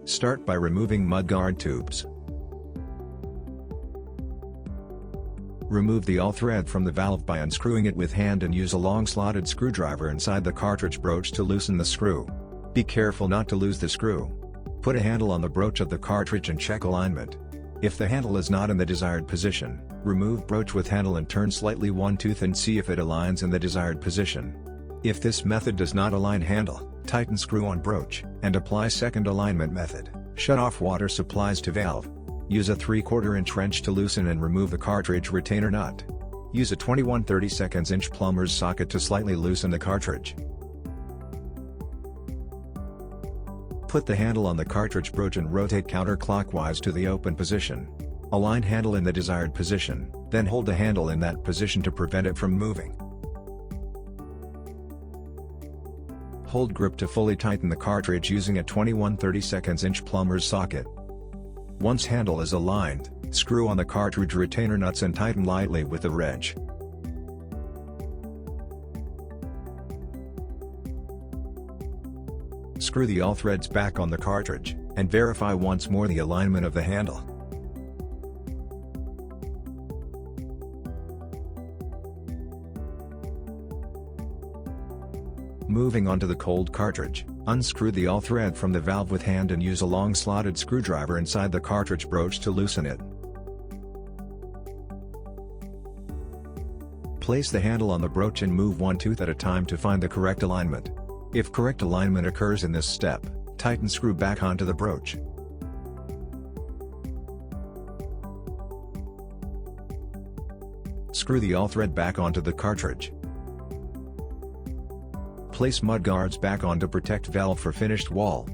Start by removing mudguard tubes. Remove the all thread from the valve by unscrewing it with hand and use a long slotted screwdriver inside the cartridge broach to loosen the screw. Be careful not to lose the screw. Put a handle on the broach of the cartridge and check alignment. If the handle is not in the desired position, remove broach with handle and turn slightly one tooth and see if it aligns in the desired position. If this method does not align handle, tighten screw on broach, and apply second alignment method. Shut off water supplies to valve. Use a 3/4 inch wrench to loosen and remove the cartridge retainer nut. Use a 21/32 inch plumber's socket to slightly loosen the cartridge. Put the handle on the cartridge broach and rotate counterclockwise to the open position. Align handle in the desired position, then hold the handle in that position to prevent it from moving. Hold grip to fully tighten the cartridge using a 21/32 inch plumber's socket. Once handle is aligned, screw on the cartridge retainer nuts and tighten lightly with the wrench. Screw the all threads back on the cartridge, and verify once more the alignment of the handle. Moving on to the cold cartridge, unscrew the all thread from the valve with hand and use a long slotted screwdriver inside the cartridge broach to loosen it. Place the handle on the broach and move one tooth at a time to find the correct alignment. If correct alignment occurs in this step, tighten screw back onto the broach. Screw the all thread back onto the cartridge. Place mudguards back on to protect valve for finished wall.